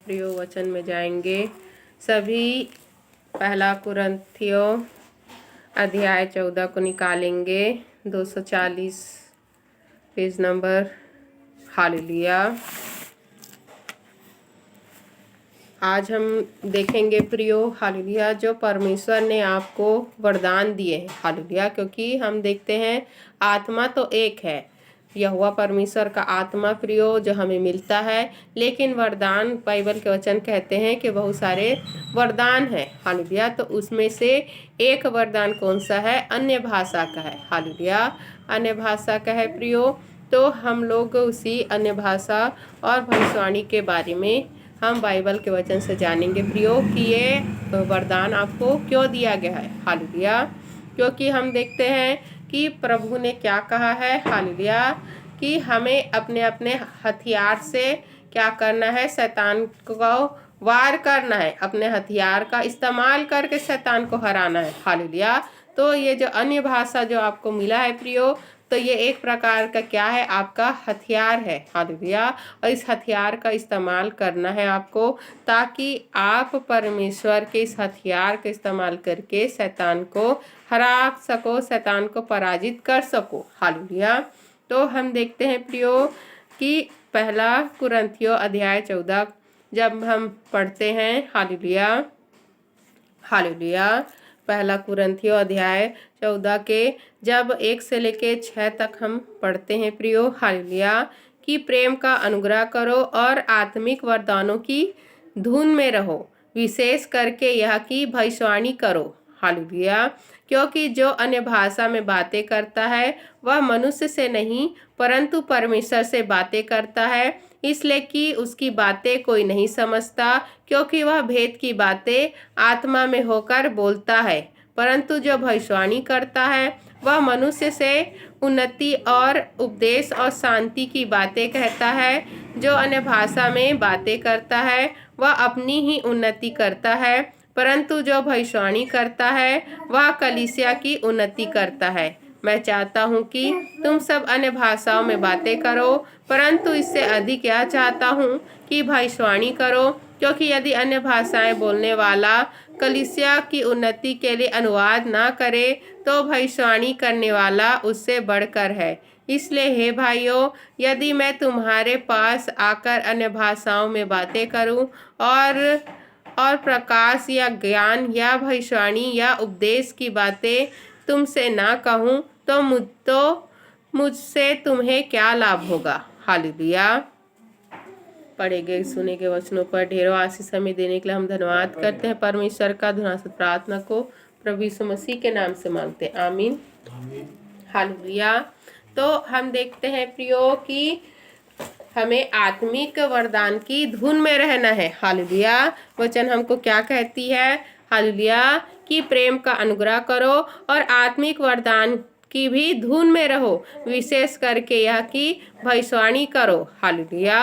प्रियो वचन में जाएंगे। सभी पहला कुरिन्थियों अध्याय 14 को निकालेंगे। 240 पेज नंबर। हालेलुया। आज हम देखेंगे प्रियो, हालेलुया, जो परमेश्वर ने आपको वरदान दिए हैं। हालेलुया। क्योंकि हम देखते हैं आत्मा तो एक है, यहोवा परमेश्वर का आत्मा प्रियो जो हमें मिलता है, लेकिन वरदान बाइबल के वचन कहते हैं कि बहुत सारे वरदान है। हालेलुया। तो उसमें से एक वरदान कौन सा है? अन्य भाषा का है। हालेलुया। अन्य भाषा का है प्रियो। तो हम लोग उसी अन्य भाषा और भविष्यवाणी के बारे में हम बाइबल के वचन से जानेंगे प्रियो कि ये वरदान आपको क्यों दिया गया है। हालेलुया। क्योंकि हम देखते हैं कि प्रभु ने क्या कहा है। हालेलुया। कि हमें अपने अपने हथियार से क्या करना है? शैतान को वार करना है। अपने हथियार का इस्तेमाल करके शैतान को हराना है। हालेलुया। तो ये जो अन्य भाषा जो आपको मिला है प्रियो, तो ये एक प्रकार का क्या है? आपका हथियार है। हालेलुया। और इस हथियार का इस्तेमाल करना है आपको, ताकि आप परमेश्वर के इस हथियार का इस्तेमाल करके शैतान को हरा सको, शैतान को पराजित कर सको। हालेलुया। तो हम देखते हैं प्रियो कि पहला कुरिन्थियों अध्याय 14 जब हम पढ़ते हैं। हालेलुया। हालेलुया। पहला कुरिन्थियों अध्याय 14 के जब 1 से लेके 6 तक हम पढ़ते हैं प्रियो। हालेलुया। कि प्रेम का अनुग्रह करो और आत्मिक वरदानों की धुन में रहो, विशेष करके यह कि भविष्यवाणी करो। हालेलुया। क्योंकि जो अन्य भाषा में बातें करता है वह मनुष्य से नहीं परंतु परमेश्वर से बातें करता है, इसलिए कि उसकी बातें कोई नहीं समझता, क्योंकि वह भेद की बातें आत्मा में होकर बोलता है। परंतु जो भविष्यवाणी करता है वह मनुष्य से उन्नति और उपदेश और शांति की बातें कहता है। जो अन्य भाषा में बातें करता है वह अपनी ही उन्नति करता है, परंतु जो भविष्यवाणी करता है वह कलीसिया की उन्नति करता है। मैं चाहता हूँ कि तुम सब अन्य भाषाओं में बातें करो, परंतु इससे अधिक यह चाहता हूँ कि भविष्यवाणी करो, क्योंकि यदि अन्य भाषाएं बोलने वाला कलीसिया की उन्नति के लिए अनुवाद ना करे तो भविष्यवाणी करने वाला उससे बढ़कर है। इसलिए हे भाइयों, यदि मैं तुम्हारे पास आकर अन्य भाषाओं में बातें करूं और प्रकाश या ज्ञान या भविष्यवाणी या उपदेश की बातें तुमसे ना कहूं तो मुझसे तुम्हें क्या लाभ होगा। हालेलुया। पढ़े गए सुने के वचनों पर ढेरों आशीष हमें देने के लिए हम धन्यवाद करते हैं परमेश्वर का। धन्यवाद प्रार्थना को प्रभु यीशु मसीह के नाम से मांगते हैं, आमीन। हालेलुया। तो हम देखते हैं प्रियो कि हमें आत्मिक वरदान की धुन में रहना है। हालेलुया। वचन हमको क्या कहती है? हालेलुया। कि प्रेम का अनुग्रह करो और आत्मिक वरदान की भी धुन में रहो, विशेष करके यह कि भविष्यवाणी करो। हालेलुया।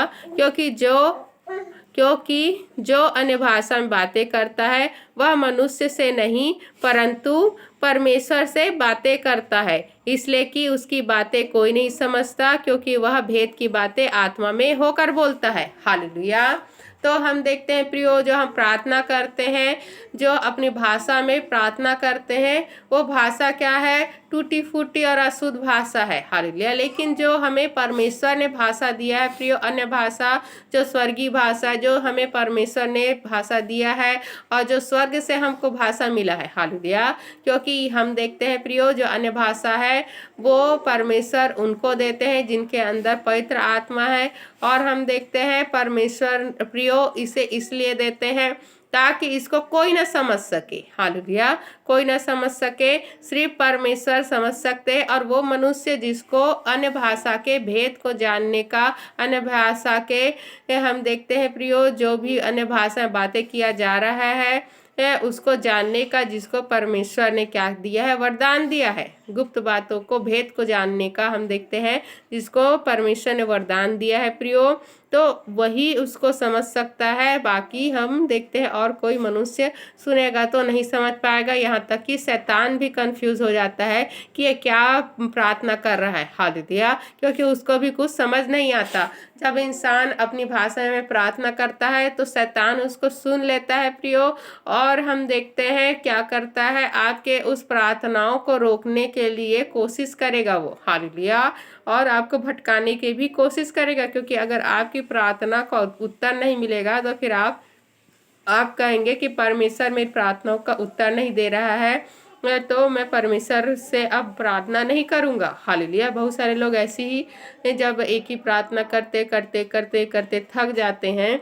क्योंकि जो अन्य भाषा में बातें करता है वह मनुष्य से नहीं परंतु परमेश्वर से बातें करता है, इसलिए कि उसकी बातें कोई नहीं समझता, क्योंकि वह भेद की बातें आत्मा में होकर बोलता है। हालेलुया। तो हम देखते हैं प्रियो, जो हम प्रार्थना करते हैं, जो अपनी भाषा में प्रार्थना करते हैं, वो भाषा क्या है? टूटी फूटी और अशुद्ध भाषा है। हालेलुया। लेकिन जो हमें परमेश्वर ने भाषा दिया है प्रियो, अन्य भाषा जो स्वर्गीय भाषा, जो हमें परमेश्वर ने भाषा दिया है और जो स्वर्ग से हमको भाषा मिला है। हालेलुया। क्योंकि हम देखते हैं प्रियो, जो अन्य भाषा है वो परमेश्वर उनको देते हैं जिनके अंदर पवित्र आत्मा है, और हम देखते हैं परमेश्वर प्रियो इसे इसलिए देते हैं ताकि इसको कोई ना समझ सके। हालेलुया। कोई ना समझ सके, सिर्फ परमेश्वर समझ सकते हैं। और वो मनुष्य जिसको अन्य भाषा के भेद को जानने का, अन्य भाषा के हम देखते हैं प्रियो, जो भी अन्य भाषा में बातें किया जा रहा है उसको जानने का, जिसको परमेश्वर ने क्या दिया है? वरदान दिया है। गुप्त बातों को, भेद को जानने का हम देखते हैं जिसको परमेश्वर ने वरदान दिया है प्रियो। तो वही उसको समझ सकता है, बाकी हम देखते हैं और कोई मनुष्य सुनेगा तो नहीं समझ पाएगा। यहाँ तक कि शैतान भी कंफ्यूज हो जाता है कि ये क्या प्रार्थना कर रहा है। हालेलुया, क्योंकि उसको भी कुछ समझ नहीं आता। जब इंसान अपनी भाषा में प्रार्थना करता है तो शैतान उसको सुन लेता है प्रियो, और हम देखते हैं क्या करता है, आपके उस प्रार्थनाओं को रोकने के लिए कोशिश करेगा वो। हालेलुया, और आपको भटकाने की भी कोशिश करेगा, क्योंकि अगर आपकी प्रार्थना का उत्तर नहीं मिलेगा तो फिर आप कहेंगे कि परमेश्वर मेरी प्रार्थनाओं का उत्तर नहीं दे रहा है, तो मैं परमेश्वर से अब प्रार्थना नहीं करूँगा। हालेलुया, बहुत सारे लोग ऐसे ही जब एक ही प्रार्थना करते करते करते करते थक जाते हैं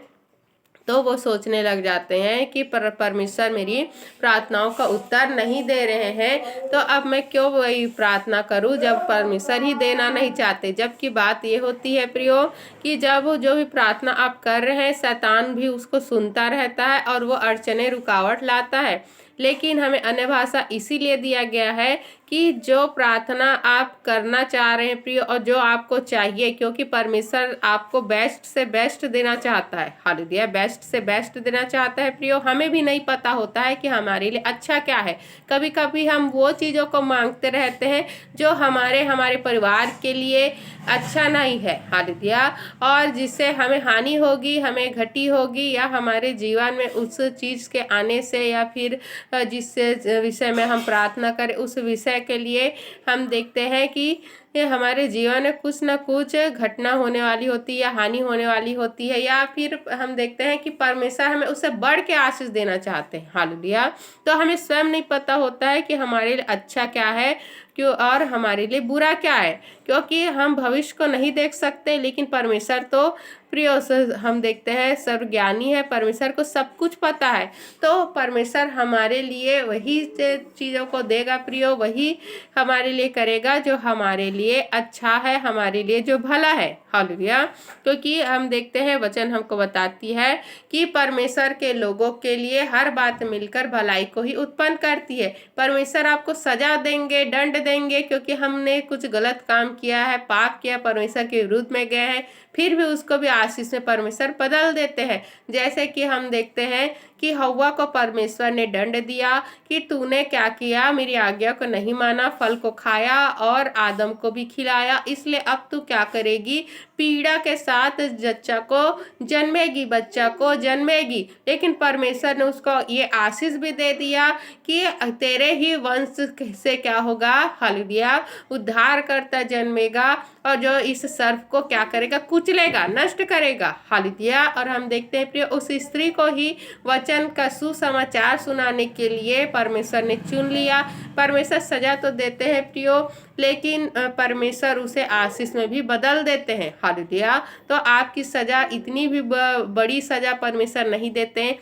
तो वो सोचने लग जाते हैं कि परमेश्वर मेरी प्रार्थनाओं का उत्तर नहीं दे रहे हैं, तो अब मैं क्यों वही प्रार्थना करूं जब परमेश्वर ही देना नहीं चाहते। जबकि बात ये होती है प्रियो कि जब जो भी प्रार्थना आप कर रहे हैं शैतान भी उसको सुनता रहता है और वो अड़चने रुकावट लाता है। लेकिन हमें अन्य भाषा इसीलिए दिया गया है कि जो प्रार्थना आप करना चाह रहे हैं प्रियो और जो आपको चाहिए, क्योंकि परमेश्वर आपको बेस्ट से बेस्ट देना चाहता है। हालेलुया, बेस्ट से बेस्ट देना चाहता है प्रियो। हमें भी नहीं पता होता है कि हमारे लिए अच्छा क्या है। कभी कभी हम वो चीज़ों को मांगते रहते हैं जो हमारे परिवार के लिए अच्छा नहीं है। हालेलुया, और जिससे हमें हानि होगी, हमें घटी होगी, या हमारे जीवन में उस चीज़ के आने से, या फिर जिस विषय में हम प्रार्थना करें उस विषय के लिए हम देखते हैं कि हमारे जीवन में कुछ न कुछ घटना होने वाली होती है या हानि होने वाली होती है, या फिर हम देखते हैं कि परमेश्वर हमें उससे बढ़ के आशीष देना चाहते हैं। हालेलुया, तो हमें स्वयं नहीं पता होता है कि हमारे लिए अच्छा क्या है क्यों और हमारे लिए बुरा क्या है, क्योंकि हम भविष्य को नहीं देख सकते, लेकिन परमेश्वर तो प्रियो हम देखते हैं सर्वज्ञानी है, परमेश्वर को सब कुछ पता है। तो परमेश्वर हमारे लिए वही चीज़ों को देगा प्रियो, वही हमारे लिए करेगा जो हमारे लिए अच्छा है, हमारे लिए जो भला है। हालेलुया, क्योंकि हम देखते हैं वचन हमको बताती है कि परमेश्वर के लोगों के लिए हर बात मिलकर भलाई को ही उत्पन्न करती है। परमेश्वर आपको सजा देंगे, दंड देंगे, क्योंकि हमने कुछ गलत काम किया है, पाप किया, परमेश्वर के विरुद्ध में गए हैं, फिर भी उसको भी आशीष में परमेश्वर बदल देते हैं। जैसे कि हम देखते हैं कि हव्वा को परमेश्वर ने दंड दिया कि तूने क्या किया, मेरी आज्ञा को नहीं माना, फल को खाया और आदम को भी खिलाया, इसलिए अब तू क्या करेगी, पीड़ा के साथ बच्चा को जन्मेगी। लेकिन परमेश्वर ने उसको ये आशीष भी दे दिया कि तेरे ही वंश से क्या होगा, हालेलुया, उद्धार करता जन्मेगा और जो इस सर्प को क्या करेगा, कुचलेगा, नष्ट करेगा। हालेलुया, और हम देखते हैं प्रिय उस स्त्री को ही वचन का सुसमाचार सुनाने के लिए परमेश्वर ने चुन लिया। परमेश्वर सजा तो देते हैं प्रियो, लेकिन परमेश्वर उसे आशीष में भी बदल देते हैं। हालेलुया, तो आपकी सजा इतनी भी बड़ी सजा परमेश्वर नहीं देते हैं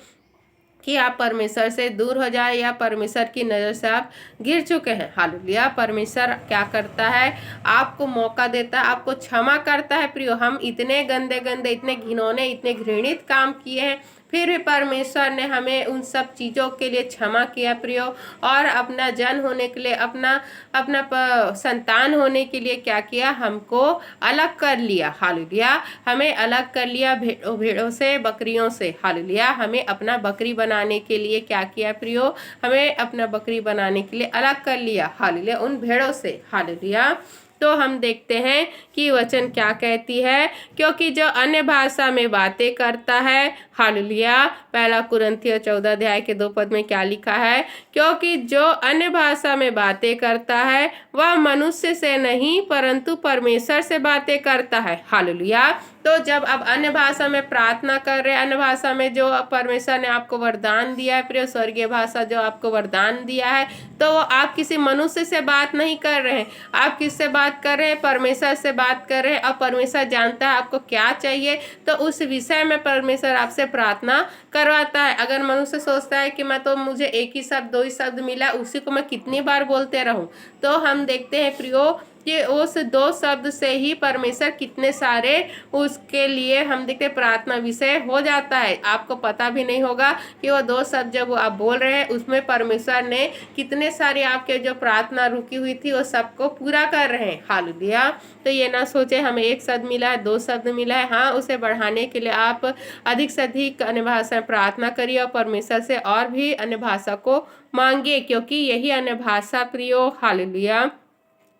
कि आप परमेश्वर से दूर हो जाए या परमेश्वर की नज़र से आप गिर चुके हैं। हालेलुया, परमेश्वर क्या करता है, आपको मौका देता है, आपको क्षमा करता है प्रियो। हम इतने गंदे गंदे, इतने घिनौने, इतने घृणित काम किए हैं, फिर भी परमेश्वर ने हमें उन सब चीज़ों के लिए क्षमा किया प्रियो, और अपना जन होने के लिए, अपना संतान होने के लिए क्या किया, हमको अलग कर लिया। हालेलुया, हमें अलग कर लिया भेड़ों से, बकरियों से। हालेलुया, हमें अपना बकरी बनाने के लिए क्या किया प्रियो, हमें अपना बकरी बनाने के लिए अलग कर लिया। हालेलुया, उन भेड़ों से। हालेलुया, तो हम देखते हैं कि वचन क्या कहती है, क्योंकि जो अन्य भाषा में बातें करता है, हालेलुया, 1 कुरिन्थियों 14 अध्याय के 2 पद में क्या लिखा है, क्योंकि जो अन्य भाषा में बातें करता है वह मनुष्य से नहीं परंतु परमेश्वर से बातें करता है। हालेलुया, तो जब आप अन्य भाषा में प्रार्थना कर रहे हैं, अन्य भाषा में जो परमेश्वर ने आपको वरदान दिया है प्रिय, स्वर्गीय भाषा जो आपको वरदान दिया है, तो वो आप किसी मनुष्य से बात नहीं कर रहे हैं, आप किससे बात कर रहे हैं, परमेश्वर से बात कर रहे हैं। और परमेश्वर जानता है आपको क्या चाहिए, तो उस विषय में परमेश्वर आपसे प्रार्थना करवाता है। अगर मनुष्य सोचता है कि मुझे एक ही शब्द, 2 ही शब्द मिला, उसी को मैं कितनी बार बोलते रहूं, तो हम देखते हैं प्रियो कि उस 2 शब्द से ही परमेश्वर कितने सारे उसके लिए हम देखते प्रार्थना विषय हो जाता है। आपको पता भी नहीं होगा कि वो 2 शब्द जब आप बोल रहे हैं उसमें परमेश्वर ने कितने सारे आपके जो प्रार्थना रुकी हुई थी वो सबको पूरा कर रहे हैं। हालेलुया। तो ये ना सोचे हमें 1 शब्द मिला है, 2 शब्द मिला है। हाँ, उसे बढ़ाने के लिए आप अधिक से अधिक अन्य भाषा में प्रार्थना करिए और परमेश्वर से और भी अन्य भाषा को मांगिए, क्योंकि यही अन्य भाषा प्रियो हालेलुया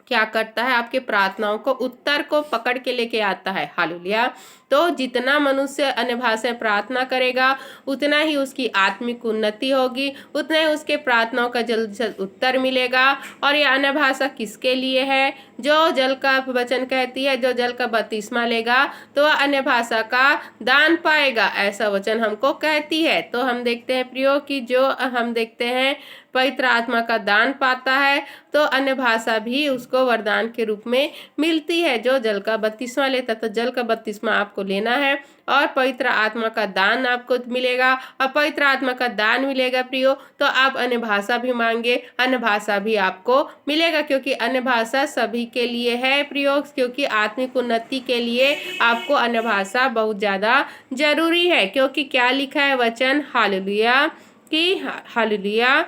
क्या करता है, आपके प्रार्थनाओं को उत्तर को पकड़ के लेके आता है। हालेलुया। तो जितना मनुष्य अन्य भाषा में प्रार्थना करेगा उतना ही उसकी आत्मिक उन्नति होगी, उतना ही उसके प्रार्थनाओं का जल्द से जल्द उत्तर मिलेगा। और ये अन्य भाषा किसके लिए है? जो जल का वचन कहती है, जो जल का बपतिस्मा लेगा तो वह अन्य भाषा का दान पाएगा, ऐसा वचन हमको कहती है। तो हम देखते हैं प्रियो कि जो हम देखते हैं पवित्र आत्मा का दान पाता है तो अन्य भाषा भी उसको वरदान के रूप में मिलती है। जो जल का बपतिस्मा लेता तो जल का बपतिस्मा आपको लेना है और पवित्र आत्मा का दान आपको मिलेगा। और पवित्र आत्मा का दान मिलेगा प्रियो तो आप अन्य भाषा भी मांगे, अन्य भाषा भी आपको मिलेगा, क्योंकि अन्य भाषा सभी के लिए है प्रियो, क्योंकि आत्मिक उन्नति के लिए आपको अन्य भाषा बहुत ज़्यादा जरूरी है। क्योंकि क्या लिखा है वचन हालेलुया कि हालेलुया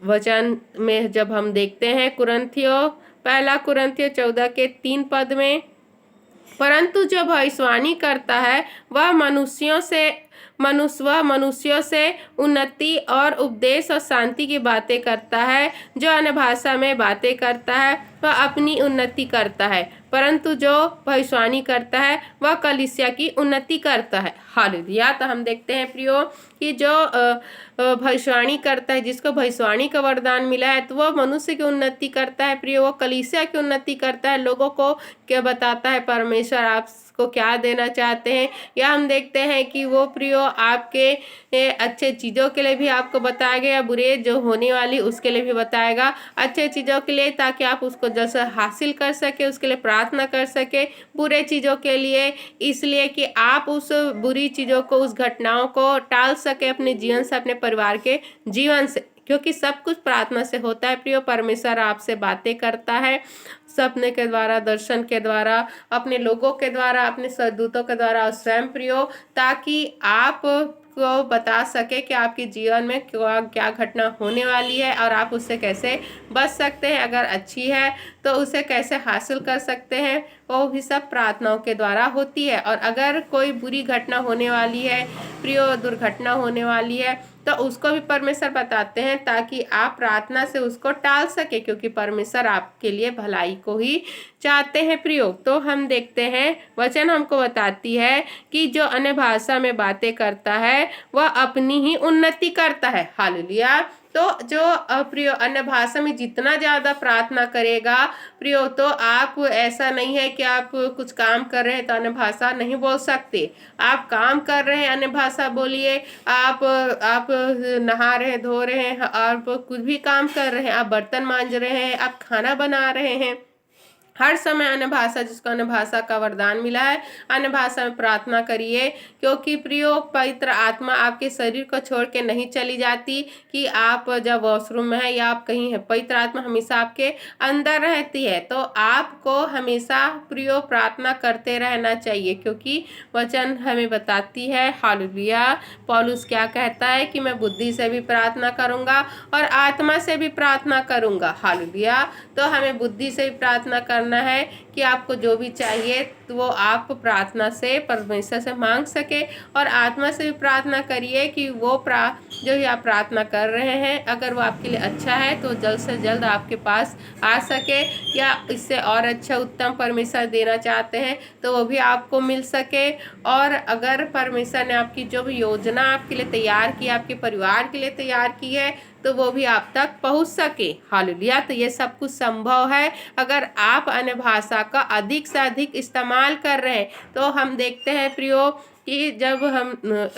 वचन में जब हम देखते हैं कुरिन्थियों 1 कुरिन्थियों 14 के 3 पद में, परंतु जो भविष्यवाणी करता है वह मनुष्यों से उन्नति और उपदेश और शांति की बातें करता है। जो अन्य भाषा में बातें करता है वह अपनी उन्नति करता है, परंतु जो भविष्यवाणी करता है वह कलीसिया की उन्नति करता है। हालेलुया। तो हम देखते हैं प्रियो कि जो भविष्यवाणी करता है, जिसको भविष्यवाणी का वरदान मिला है, तो वह मनुष्य की उन्नति करता है प्रियो, वो कलीसिया की उन्नति करता है, लोगों को क्या बताता है परमेश्वर आपको क्या देना चाहते हैं। या हम देखते हैं कि वो प्रियो आपके अच्छे चीज़ों के लिए भी आपको बताएगा या बुरे जो होने वाली उसके लिए भी बताएगा। अच्छे चीज़ों के लिए ताकि आप उसको जैसे हासिल कर सके, उसके लिए प्रार्थना कर सके। बुरे चीज़ों के लिए इसलिए कि आप उस बुरी चीज़ों को, उस घटनाओं को टाल सके अपने जीवन से, अपने परिवार के जीवन से, क्योंकि सब कुछ प्रार्थना से होता है प्रियो। परमेश्वर आपसे बातें करता है सपने के द्वारा, दर्शन के द्वारा, अपने लोगों के द्वारा, अपने सदूतों के द्वारा और स्वयं प्रियो, ताकि आप को बता सके कि आपके जीवन में क्या घटना होने वाली है और आप उससे कैसे बच सकते हैं। अगर अच्छी है तो उसे कैसे हासिल कर सकते हैं, वो भी सब प्रार्थनाओं के द्वारा होती है। और अगर कोई बुरी घटना होने वाली है प्रियो, दुर्घटना होने वाली है, तो उसको भी परमेश्वर बताते हैं ताकि आप प्रार्थना से उसको टाल सके, क्योंकि परमेश्वर आपके लिए भलाई को ही चाहते हैं प्रियो। तो हम देखते हैं वचन हमको बताती है कि जो अन्य भाषा में बातें करता है वह अपनी ही उन्नति करता है। हालेलुया। तो जो प्रियो अन्य भाषा में जितना ज़्यादा प्रार्थना करेगा प्रियो, तो आप ऐसा नहीं है कि आप कुछ काम कर रहे हैं तो अन्य भाषा नहीं बोल सकते। आप काम कर रहे हैं अन्य भाषा बोलिए, आप नहा रहे हैं, धो रहे हैं, आप कुछ भी काम कर रहे हैं, आप बर्तन मांज रहे हैं, आप खाना बना रहे हैं, हर समय अन्य भाषा, जिसको अन्य भाषा का वरदान मिला है, अन्य भाषा में प्रार्थना करिए। क्योंकि प्रियो पवित्र आत्मा आपके शरीर को छोड़ के नहीं चली जाती कि आप जब वॉशरूम में है या आप कहीं है, पवित्र आत्मा हमेशा आपके अंदर रहती है। तो आपको हमेशा प्रियो प्रार्थना करते रहना चाहिए, क्योंकि वचन हमें बताती है हालेलुया, पौलुस क्या कहता है कि मैं बुद्धि से भी प्रार्थना करूँगा और आत्मा से भी प्रार्थना करूँगा। हालेलुया। तो हमें बुद्धि से भी प्रार्थना करना है कि आपको जो भी चाहिए तो वो आप प्रार्थना से परमेश्वर से मांग सके, और आत्मा से भी प्रार्थना करिए कि वो जो ही आप प्रार्थना कर रहे हैं अगर वो आपके लिए अच्छा है तो जल्द से जल्द आपके पास आ सके, या इससे और अच्छा उत्तम परमेश्वर देना चाहते हैं तो वो भी आपको मिल सके। और अगर परमेश्वर ने आपकी जो भी योजना आपके लिए तैयार की, आपके परिवार के लिए तैयार की है, तो वो भी आप तक पहुंच सके। हालेलुया। तो ये सब कुछ संभव है अगर आप अन्य भाषा का अधिक से अधिक इस्तेमाल कर रहे हैं। तो हम देखते हैं प्रियो कि जब हम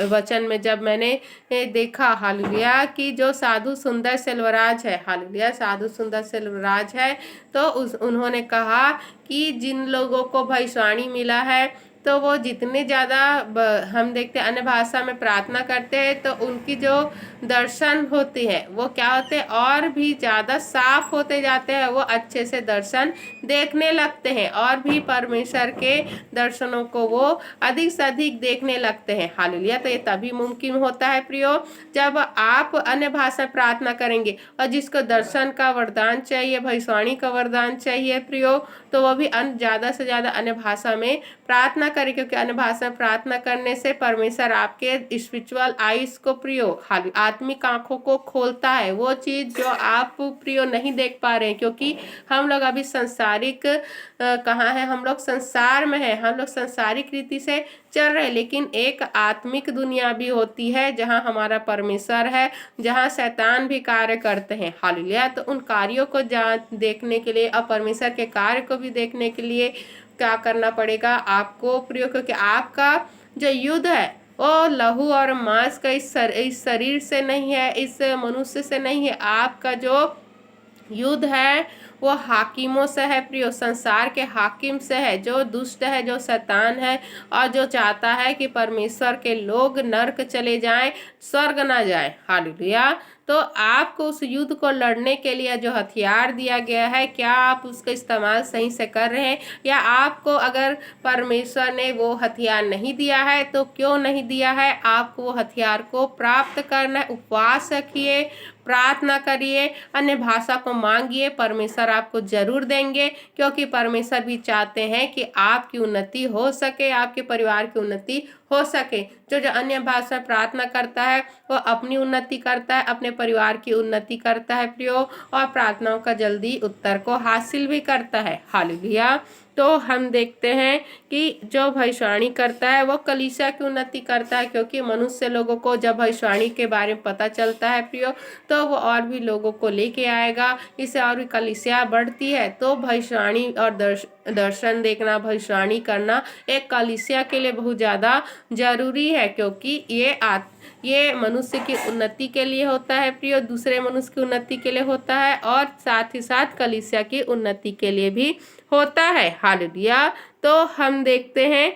वचन में जब मैंने देखा हालेलुया कि जो साधु सुंदर सेल्वराज है, हालेलुया, साधु सुंदर सेल्वराज है, तो उन्होंने कहा कि जिन लोगों को भविष्यवाणी मिला है तो वो जितने ज़्यादा हम देखते हैं अन्य भाषा में प्रार्थना करते हैं तो उनकी जो दर्शन होती है वो क्या होते हैं, और भी ज़्यादा साफ होते जाते हैं। वो अच्छे से दर्शन देखने लगते हैं और भी परमेश्वर के दर्शनों को वो अधिक से अधिक देखने लगते हैं। हालेलुया। तो ये तभी मुमकिन होता है प्रियो, जब आप अन्य भाषा प्रार्थना करेंगे। और जिसको दर्शन का वरदान चाहिए, भविष्यवाणी का वरदान चाहिए प्रियो, तो वह भी ज़्यादा से ज़्यादा अन्य भाषा में प्रार्थना करें, क्योंकि अन्य भाषा में प्रार्थना करने से परमेश्वर आपके स्पिरिचुअल आइज को प्रियो, आत्मिक आंखों को खोलता है। वो चीज़ जो आप प्रियो नहीं देख पा रहे हैं, क्योंकि हम लोग अभी संसारिक कहाँ है, हम लोग संसार में है, हम लोग संसारिक रीति से चल रहे, लेकिन एक आत्मिक दुनिया भी होती है जहाँ हमारा परमेश्वर है, जहाँ शैतान भी कार्य करते हैं। हालेलुया। तो उन कार्यों को देखने के लिए और परमेश्वर के कार्य को भी देखने के लिए क्या करना पड़ेगा आपको प्रियो, क्योंकि आपका जो युद्ध है वो लहू और मांस का इस शरीर से नहीं है, इस मनुष्य से नहीं है। आपका जो युद्ध है वो हाकिमों से है प्रियो, संसार के हाकिम से है, जो दुष्ट है, जो शैतान है और जो चाहता है कि परमेश्वर के लोग नरक चले जाएं, स्वर्ग ना जाए। हालेलुया। तो आपको उस युद्ध को लड़ने के लिए जो हथियार दिया गया है, क्या आप उसका इस्तेमाल सही से कर रहे हैं, या आपको अगर परमेश्वर ने वो हथियार नहीं दिया है तो क्यों नहीं दिया है, आपको वो हथियार को प्राप्त करना है। उपवास रखिए, प्रार्थना करिए, अन्य भाषा को मांगिए, परमेश्वर आपको जरूर देंगे, क्योंकि परमेश्वर भी चाहते हैं कि आपकी उन्नति हो सके, आपके परिवार की उन्नति हो सके। जो अन्य भाषा प्रार्थना करता है वो अपनी उन्नति करता है, अपने परिवार की उन्नति करता है प्रियो, और प्रार्थनाओं का जल्दी उत्तर को हासिल भी करता है। हालेलुया। तो हम देखते हैं कि जो भविष्यवाणी करता है वो कलीसिया की उन्नति करता है, क्योंकि मनुष्य लोगों को जब भविष्यवाणी के बारे में पता चलता है प्रियो, तो वो और भी लोगों को लेके आएगा, इससे और भी कलीसिया बढ़ती है। तो भविष्यवाणी और दर्शन देखना, भविष्यवाणी करना एक कलीसिया के लिए बहुत ज़्यादा जरूरी है, क्योंकि ये मनुष्य की उन्नति के लिए होता है प्रियो, दूसरे मनुष्य की उन्नति के लिए होता है, और साथ ही साथ कलीसिया की उन्नति के लिए भी होता है। हालेलुया। तो हम देखते हैं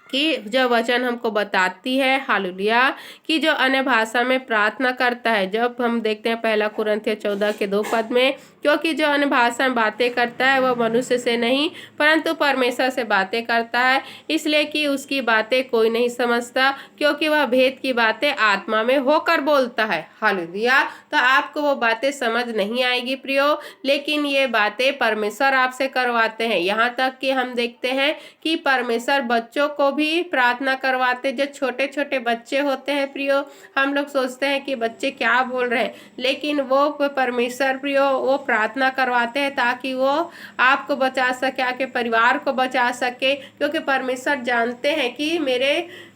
कि जो वचन हमको बताती है, हालेलुया, कि जो अन्य भाषा में प्रार्थना करता है, जब हम देखते हैं 1 कुरिन्थियों 14 के 2 पद में, क्योंकि जो अन्य भाषा में बातें करता है वह मनुष्य से नहीं परंतु परमेश्वर से बातें करता है, इसलिए कि उसकी बातें कोई नहीं समझता, क्योंकि वह भेद की बातें आत्मा में होकर बोलता है। हालेलुया। तो आपको वो बातें समझ नहीं आएगी प्रियो, लेकिन ये बातें परमेश्वर आपसे करवाते हैं। यहाँ तक कि हम देखते हैं कि परमेश्वर बच्चों को भी प्रार्थना करवाते, जो छोटे छोटे बच्चे होते हैं प्रियो, हम लोग सोचते हैं कि बच्चे क्या बोल रहे हैं, लेकिन वो परमेश्वर प्रियो वो प्रार्थना करवाते हैं ताकि वो आपको बचा सके, आपके परिवार को बचा सके, क्योंकि परमेश्वर जानते हैं कि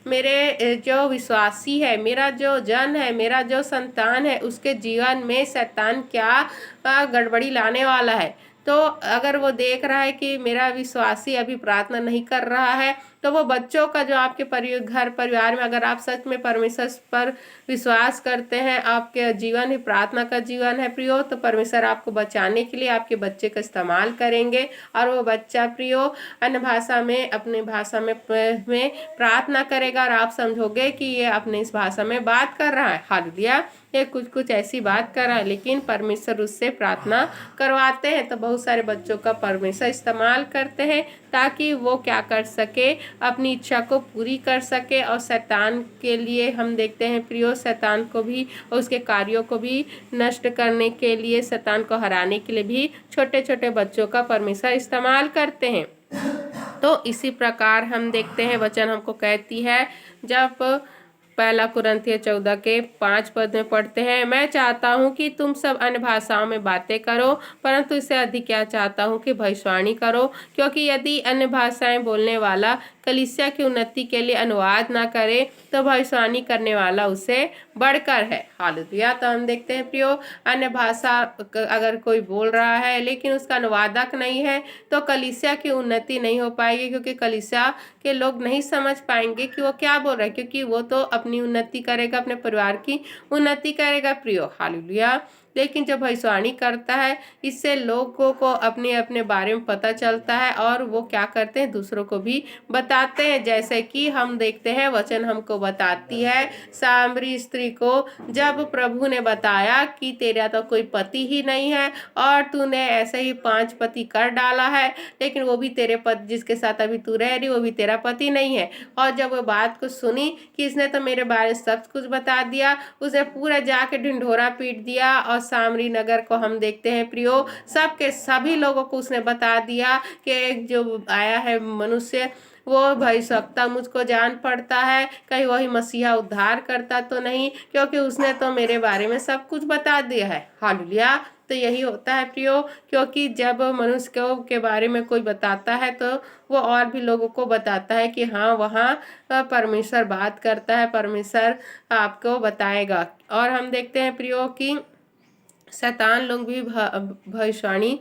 मेरे जो विश्वासी है, मेरा जो जन है, मेरा जो संतान है, उसके जीवन में शैतान क्या गड़बड़ी लाने वाला है। तो अगर वो देख रहा है कि मेरा विश्वासी अभी प्रार्थना नहीं कर रहा है, तो वो बच्चों का जो आपके घर परिवार में अगर आप सच में परमेश्वर पर विश्वास करते हैं, आपके जीवन ही प्रार्थना का जीवन है प्रियो, तो परमेश्वर आपको बचाने के लिए आपके बच्चे का इस्तेमाल करेंगे, और वो बच्चा प्रियो अन्य भाषा में अपने भाषा में प्रार्थना करेगा, और आप समझोगे कि ये अपने इस भाषा में बात कर रहा है। हालेलुया। ये कुछ ऐसी बात कर रहा है, लेकिन परमेश्वर उससे प्रार्थना करवाते हैं। तो बहुत सारे बच्चों का परमेश्वर इस्तेमाल करते हैं ताकि वो क्या कर सके, अपनी इच्छा को पूरी कर सके, और शैतान के लिए हम देखते हैं प्रियो, शैतान को भी और उसके कार्यों को भी नष्ट करने के लिए, शैतान को हराने के लिए भी छोटे छोटे बच्चों का परमेश्वर इस्तेमाल करते हैं। तो इसी प्रकार हम देखते हैं वचन हमको कहती है, जब 1 कुरिन्थियों 14 के 5 पद में पढ़ते हैं, मैं चाहता हूँ कि तुम सब अन्य भाषाओं में बातें करो, परंतु इससे अधिक क्या चाहता हूँ कि भविष्यवाणी करो, क्योंकि यदि अन्य भाषाएं बोलने वाला कलीसिया की उन्नति के लिए अनुवाद ना करे तो भविष्यवाणी करने वाला उससे बढ़कर है। हालेलुया। तो हम देखते हैं प्रियो, अन्य भाषा अगर कोई बोल रहा है लेकिन उसका अनुवादक नहीं है तो कलीसिया की उन्नति नहीं हो पाएगी, क्योंकि कलीसिया के लोग नहीं समझ पाएंगे कि वो क्या बोल रहा है, क्योंकि वो तो अपनी उन्नति करेगा, अपने परिवार की उन्नति करेगा प्रियो। हालेलुया। लेकिन जब भविष्यवाणी करता है इससे लोगों को अपने अपने बारे में पता चलता है और वो क्या करते हैं, दूसरों को भी बताते हैं। जैसे कि हम देखते हैं वचन हमको बताती है सामरी स्त्री को जब प्रभु ने बताया कि तेरा तो कोई पति ही नहीं है और तूने ऐसे ही 5 पति कर डाला है, लेकिन वो भी तेरे पति जिसके साथ अभी तू रह रही वो भी तेरा पति नहीं है। और जब वो बात को सुनी कि इसने तो मेरे बारे में सब कुछ बता दिया, उसने पूरा जाके ढिंढोरा पीट दिया और सामरी नगर को हम देखते हैं प्रियो सबके सभी लोगों को उसने बता दिया कि एक जो आया है मनुष्य वो भविष्यवक्ता मुझको जान पड़ता है, कहीं वही मसीहा उद्धार करता तो नहीं, क्योंकि उसने तो मेरे बारे में सब कुछ बता दिया है। हालेलुया। तो यही होता है प्रियो, क्योंकि जब मनुष्य को के बारे में कोई बताता है तो वो और भी लोगों को बताता है कि हाँ वहाँ परमेश्वर बात करता है, परमेश्वर आपको बताएगा। और हम देखते हैं प्रियो कि शैतान लोग भी भविष्यवाणी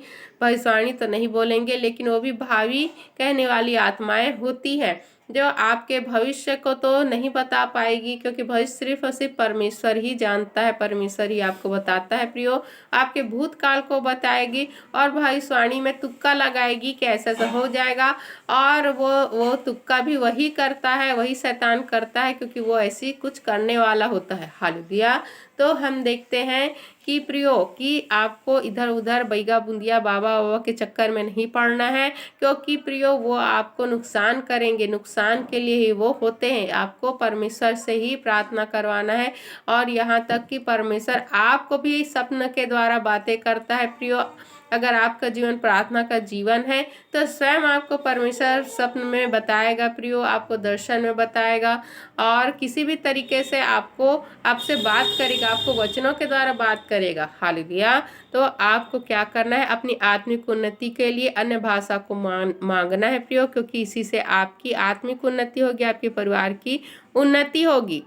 तो नहीं बोलेंगे, लेकिन वो भी भावी कहने वाली आत्माएं होती है जो आपके भविष्य को तो नहीं बता पाएगी, क्योंकि भविष्य सिर्फ और सिर्फ परमेश्वर ही जानता है, परमेश्वर ही आपको बताता है प्रियो। आपके भूतकाल को बताएगी और भविष्यवाणी में तुक्का लगाएगी कि ऐसा ऐसा हो जाएगा, और वो तुक्का भी वही करता है, वही शैतान करता है, क्योंकि वो ऐसी कुछ करने वाला होता है। हालेलुया। तो हम देखते हैं कि प्रियो कि आपको इधर उधर बैगा बूंदिया बाबा बाबा के चक्कर में नहीं पड़ना है, क्योंकि प्रियो वो आपको नुकसान करेंगे, नुकसान के लिए ही वो होते हैं। आपको परमेश्वर से ही प्रार्थना करवाना है, और यहाँ तक कि परमेश्वर आपको भी सपन के द्वारा बातें करता है प्रियो। अगर आपका जीवन प्रार्थना का जीवन है तो स्वयं आपको परमेश्वर स्वप्न में बताएगा प्रियो, आपको दर्शन में बताएगा, और किसी भी तरीके से आपसे बात करेगा, आपको वचनों के द्वारा बात करेगा। हालेलुया। तो आपको क्या करना है, अपनी आत्मिक उन्नति के लिए अन्य भाषा को मांगना है प्रियो, क्योंकि इसी से आपकी आत्मिक उन्नति होगी, आपके परिवार की उन्नति होगी।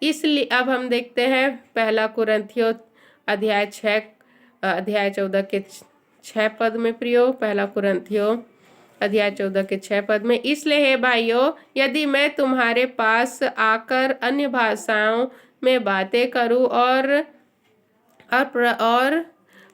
इसलिए अब हम देखते हैं 1 कुरिन्थियों अध्याय 14 के 6 पद में प्रियो। 1 कुरिन्थियों अध्याय 14 के 6 पद में, इसलिए हे भाइयों, यदि मैं तुम्हारे पास आकर अन्य भाषाओं में बातें करूं और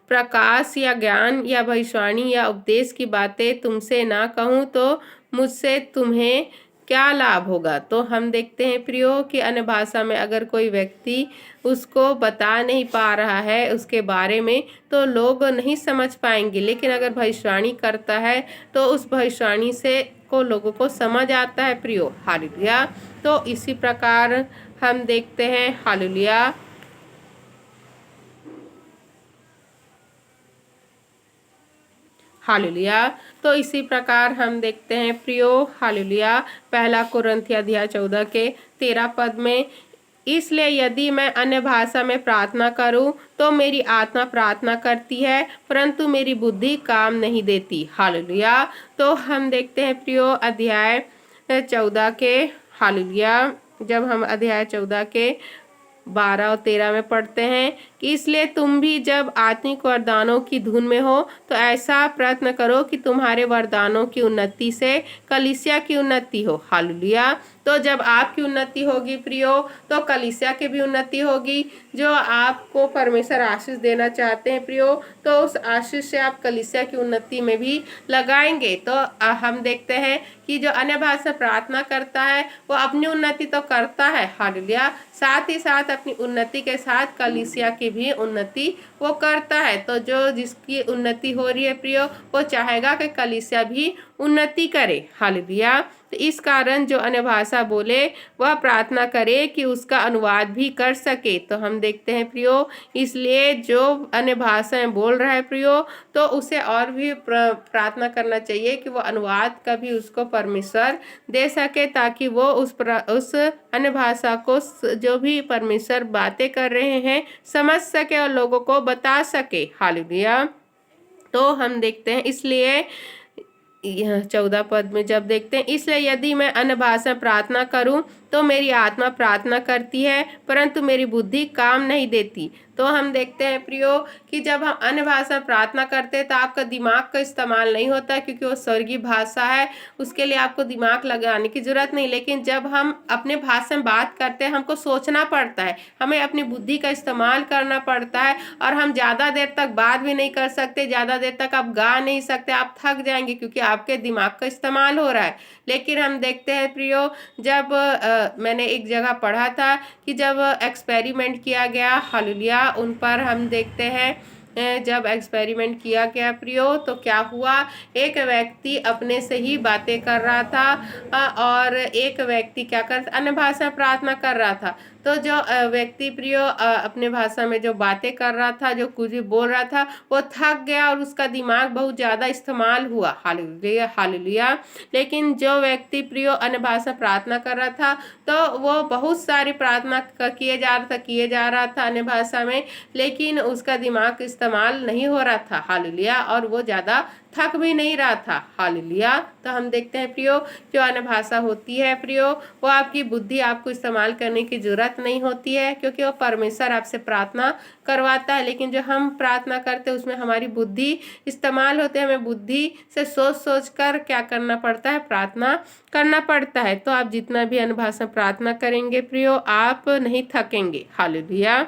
प्रकाश या ज्ञान या भविष्यवाणी या उपदेश की बातें तुमसे ना कहूं तो मुझसे तुम्हें क्या लाभ होगा। तो हम देखते हैं प्रियो कि अन्य भाषा में अगर कोई व्यक्ति उसको बता नहीं पा रहा है उसके बारे में तो लोग नहीं समझ पाएंगे, लेकिन अगर भविष्यवाणी करता है तो उस भविष्यवाणी से को लोगों को समझ आता है प्रियो। हालेलुया। तो इसी प्रकार हम देखते हैं हालेलुया हालेलुया। तो इसी प्रकार हम देखते हैं प्रियो हालेलुया 1 कुरिन्थियों अध्याय 14 के 13 पद में, इसलिए यदि मैं अन्य भाषा में प्रार्थना करूं तो मेरी आत्मा प्रार्थना करती है परंतु मेरी बुद्धि काम नहीं देती। हालेलुया। तो हम देखते हैं प्रियो अध्याय 14 के हालेलुया, जब हम अध्याय 14 के 12 और 13 में पढ़ते हैं कि इसलिए तुम भी जब आत्मिक वरदानों की धुन में हो तो ऐसा प्रयत्न करो कि तुम्हारे वरदानों की उन्नति से कलीसिया की उन्नति हो। हालेलुया। तो जब आपकी उन्नति होगी प्रियो तो कलीसिया की भी उन्नति होगी। जो आपको परमेश्वर आशीष देना चाहते हैं प्रियो, तो उस आशीष से आप कलीसिया की उन्नति में भी लगाएंगे। तो हम देखते हैं कि जो अन्य भाषा प्रार्थना करता है वो अपनी उन्नति तो करता है, हालेलुया, साथ ही साथ अपनी उन्नति के साथ कलीसिया की भी उन्नति वो करता है। तो जो जिसकी उन्नति हो रही है प्रियो वो चाहेगा कि कलीसिया भी उन्नति करे। हालेलुया। तो इस कारण जो अन्य भाषा बोले वह प्रार्थना करे कि उसका अनुवाद भी कर सके। तो हम देखते हैं प्रियो, इसलिए जो अन्य भाषाएं बोल रहा है प्रियो तो उसे और भी प्रार्थना करना चाहिए कि वो अनुवाद का भी उसको परमेश्वर दे सके, ताकि वो उस अन्य भाषा को जो भी परमेश्वर बातें कर रहे हैं समझ सके और लोगों को बता सके। हालेलुया। तो हम देखते हैं इसलिए 14 पद में जब देखते हैं, इसलिए यदि मैं अन्य भाषा प्रार्थना करूं तो मेरी आत्मा प्रार्थना करती है परंतु मेरी बुद्धि काम नहीं देती। तो हम देखते हैं प्रियो कि जब हम अन्य भाषा में प्रार्थना करते हैं तो आपका दिमाग का इस्तेमाल नहीं होता, क्योंकि वो स्वर्गीय भाषा है, उसके लिए आपको दिमाग लगाने की जरूरत नहीं। लेकिन जब हम अपने भाषा में बात करते हैं हमको सोचना पड़ता है, हमें अपनी बुद्धि का इस्तेमाल करना पड़ता है, और हम ज़्यादा देर तक बात भी नहीं कर सकते, ज़्यादा देर तक आप गा नहीं सकते, आप थक जाएंगे क्योंकि आपके दिमाग का इस्तेमाल हो रहा है। लेकिन हम देखते हैं प्रियो, जब मैंने एक जगह पढ़ा था कि जब एक्सपेरिमेंट किया गया, हालेलुया, उन पर हम देखते हैं जब एक्सपेरिमेंट किया गया प्रियो तो क्या हुआ, एक व्यक्ति अपने से ही बातें कर रहा था और एक व्यक्ति क्या कर अन्य भाषा में प्रार्थना कर रहा था। तो जो व्यक्ति प्रियो अपने भाषा में जो बातें कर रहा था, जो कुछ भी बोल रहा था, वो थक गया और उसका दिमाग बहुत ज़्यादा इस्तेमाल हुआ। Hallelujah hallelujah. लेकिन जो व्यक्ति प्रियो अन्य भाषा प्रार्थना कर रहा था तो वो बहुत सारी प्रार्थना किए जा रहा था अन्य भाषा में, लेकिन उसका दिमाग इस्तेमाल नहीं हो रहा था। हालेलुया। और वो ज़्यादा थक भी नहीं रहा था। हालेलुया। तो हम देखते हैं प्रियो, जो अन्य भाषा होती है प्रियो, वो आपकी बुद्धि आपको इस्तेमाल करने की जरूरत नहीं होती है, क्योंकि वो परमेश्वर आपसे प्रार्थना करवाता है। लेकिन जो हम प्रार्थना करते हैं उसमें हमारी बुद्धि इस्तेमाल होते हैं, हमें बुद्धि से सोच सोच कर क्या करना पड़ता है, प्रार्थना करना पड़ता है। तो आप जितना भी अन्य भाषा प्रार्थना करेंगे प्रियो, आप नहीं थकेंगे। हालेलुया।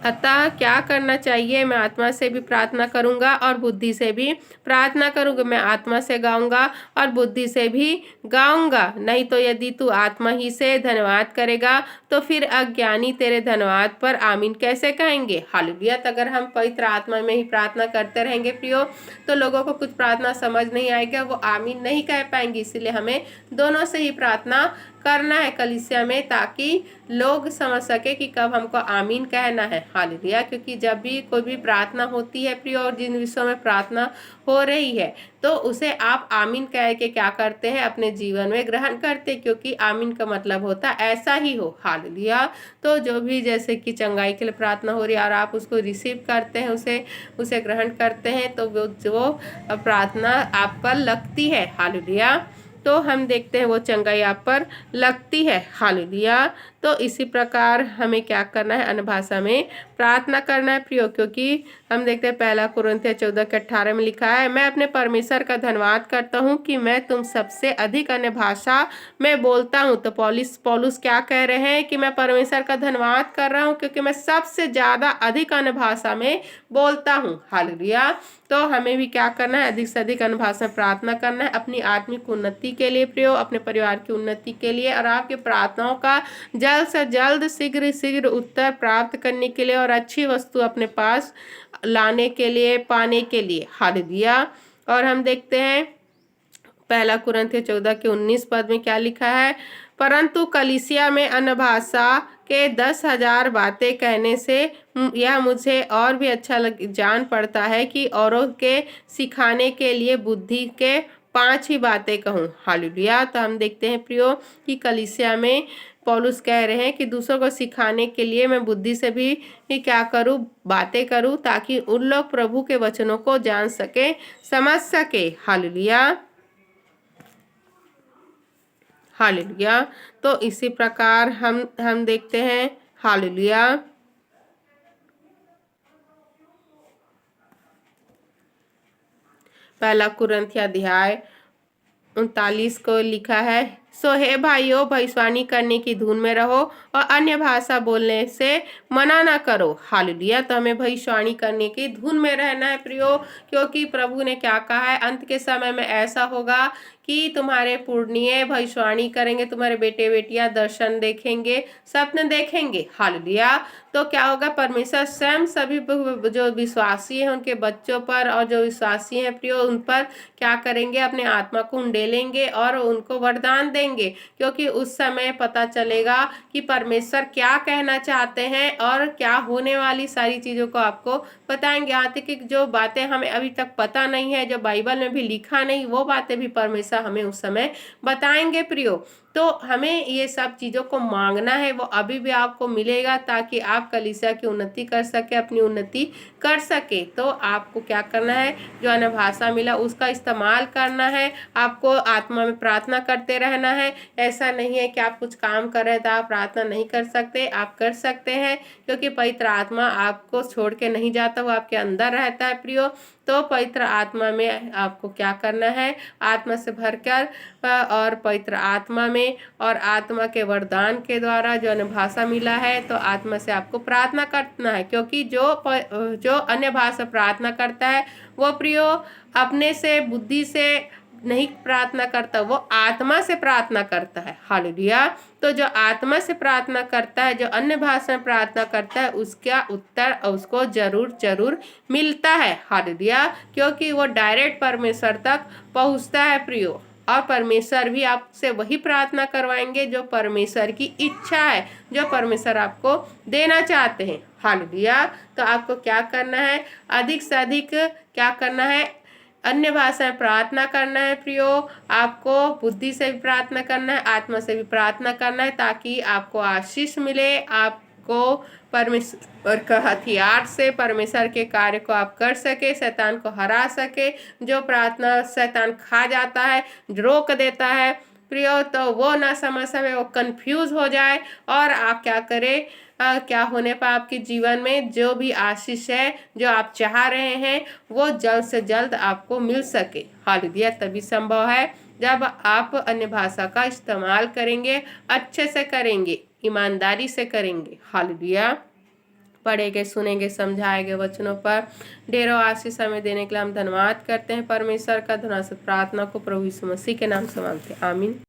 अतः क्या करना चाहिए, मैं आत्मा से भी प्रार्थना करूंगा और बुद्धि से भी प्रार्थना करूंगा। मैं आत्मा से गाऊंगा और बुद्धि से भी गाऊंगा। नहीं तो यदि तू आत्मा ही से धन्यवाद करेगा तो फिर अज्ञानी तेरे धन्यवाद पर आमीन कैसे कहेंगे। हालेलुया। तो अगर हम पवित्र आत्मा में ही प्रार्थना करते रहेंगे प्रियो, तो लोगों को कुछ प्रार्थना समझ नहीं आएगा, वो आमीन नहीं कह पाएंगे। इसीलिए हमें दोनों से ही प्रार्थना करना है कलीसिया में, ताकि लोग समझ सके कि कब हमको आमीन कहना है। हालेलुया। क्योंकि जब भी कोई भी प्रार्थना होती है प्रिय, और जिन विषयों में प्रार्थना हो रही है, तो उसे आप आमीन कह के क्या करते हैं, अपने जीवन में ग्रहण करते, क्योंकि आमीन का मतलब होता है ऐसा ही हो। हालेलुया। तो जो भी जैसे कि चंगाई के लिए प्रार्थना हो रही है और आप उसको रिसीव करते हैं, उसे ग्रहण करते हैं, तो वो जो प्रार्थना आप पर लगती है। हालेलुया। तो हम देखते हैं वो चंगाई आप पर लगती है। हालेलुया। तो इसी प्रकार हमें क्या करना है, अन्य भाषा में प्रार्थना करना है प्रियो, क्योंकि हम देखते हैं 1 कुरिन्थियों 14:18 में लिखा है, मैं अपने परमेश्वर का धन्यवाद करता हूँ कि मैं तुम सबसे अधिक अन्य भाषा में बोलता हूँ। तो पौलुस क्या कह रहे हैं कि मैं परमेश्वर का धन्यवाद कर रहा हूँ क्योंकि मैं सबसे ज़्यादा अधिक अन्य भाषा में बोलता हूँ। हालेलुया। तो हमें भी क्या करना है, अधिक से अधिक अन्य भाषा में प्रार्थना करना है, अपनी आत्मिक उन्नति के लिए प्रियो, अपने परिवार की उन्नति के लिए, और आपकी प्रार्थनाओं का जल्द से जल्द शीघ्र उत्तर प्राप्त करने के लिए, और अच्छी वस्तु अपने पास लाने के लिए, पाने के लिए। हालेलुया। और हम देखते हैं 1 कुरिन्थियों 14:19 पद में क्या लिखा है, परंतु कलीसिया में अन्य भाषा के 10,000 बातें कहने से यह मुझे और भी अच्छा जान पड़ता है कि औरों के सिखाने के लिए बुद्धि के 5 ही बातें कहूँ। हालेलुया। तो हम देखते हैं प्रियो कि कलीसिया में पौलुस कह रहे हैं कि दूसरों को सिखाने के लिए मैं बुद्धि से भी क्या करूं, बातें करूं, ताकि उन लोग प्रभु के वचनों को जान सके, समझ सके। Hallelujah hallelujah. तो इसी प्रकार हम देखते हैं। हालेलुया। 1 कुरिन्थियों अध्याय 39 को लिखा है, सो हे भाइयों, भविष्यवाणी करने की धुन में रहो और अन्य भाषा बोलने से मना ना करो। हालेलुया। तो हमें भविष्यवाणी करने की धुन में रहना है प्रियो, क्योंकि प्रभु ने क्या कहा है, अंत के समय में ऐसा होगा कि तुम्हारे पुण्य भविष्यवाणी करेंगे, तुम्हारे बेटे बेटियां दर्शन देखेंगे, स्वप्न देखेंगे। हालेलुया। तो क्या होगा, परमेश्वर स्वयं सभी जो विश्वासी हैं उनके बच्चों पर, और जो विश्वासी हैं प्रियो उन पर क्या करेंगे, अपने आत्मा को उंडेलेंगे और उनको वरदान देंगे, क्योंकि उस समय पता चलेगा कि परमेश्वर क्या कहना चाहते हैं और क्या होने वाली सारी चीज़ों को आपको बताएंगे। यहाँ तक कि जो बातें हमें अभी तक पता नहीं है, जो बाइबल में भी लिखा नहीं, वो बातें भी परमेश्वर हमें उस समय बताएंगे प्रियो। तो हमें ये सब चीज़ों को मांगना है, वो अभी भी आपको मिलेगा ताकि आप कलीसिया की उन्नति कर सके, अपनी उन्नति कर सके। तो आपको क्या करना है, जो अन्य भाषा मिला उसका इस्तेमाल करना है। आपको आत्मा में प्रार्थना करते रहना है। ऐसा नहीं है कि आप कुछ काम कर रहे हैं तो आप प्रार्थना नहीं कर सकते, आप कर सकते हैं, क्योंकि पवित्र आत्मा आपको छोड़ के नहीं जाता, वो आपके अंदर रहता है प्रियो। तो पवित्र आत्मा में आपको क्या करना है, आत्मा से भरकर और पवित्र आत्मा में और आत्मा के वरदान के द्वारा जो अन्य भाषा मिला है, तो आत्मा से आपको प्रार्थना करना है। क्योंकि जो अन्य भाषा प्रार्थना करता है वो प्रियो अपने से, बुद्धि से नहीं प्रार्थना करता, वो आत्मा से प्रार्थना करता है। हालेलुया। तो जो आत्मा से प्रार्थना करता है, जो अन्य भाषा में प्रार्थना करता है, उसका उत्तर उसको जरूर जरूर मिलता है। हालेलुया। क्योंकि वो डायरेक्ट परमेश्वर तक पहुंचता है प्रियो। और परमेश्वर भी आपसे वही प्रार्थना करवाएंगे जो परमेश्वर की इच्छा है, जो परमेश्वर आपको देना चाहते हैं। हालेलुया। तो आपको क्या करना है, अधिक से अधिक क्या करना है, अन्य भाषा में प्रार्थना करना है प्रियो। आपको बुद्धि से भी प्रार्थना करना है, आत्मा से भी प्रार्थना करना है, ताकि आपको आशीष मिले, आपको परमेश्वर का हथियार से परमेश्वर के कार्य को आप कर सके, शैतान को हरा सके। जो प्रार्थना शैतान खा जाता है, रोक देता है प्रियो, तो वो ना समझ सके, वो कंफ्यूज हो जाए और आप क्या करें, क्या होने पर आपके जीवन में जो भी आशीष है, जो आप चाह रहे हैं, वो जल्द से जल्द आपको मिल सके। हालेलुया। तभी संभव है जब आप अन्य भाषा का इस्तेमाल करेंगे, अच्छे से करेंगे, ईमानदारी से करेंगे। हालेलुया। पढ़ेंगे, सुनेंगे, समझाए गए वचनों पर ढेरों आशीष हमें देने के लिए हम धन्यवाद करते हैं परमेश्वर का। धन्यवाद प्रार्थना को प्रभु यीशु मसीह के नाम से मांगते हैं, आमीन।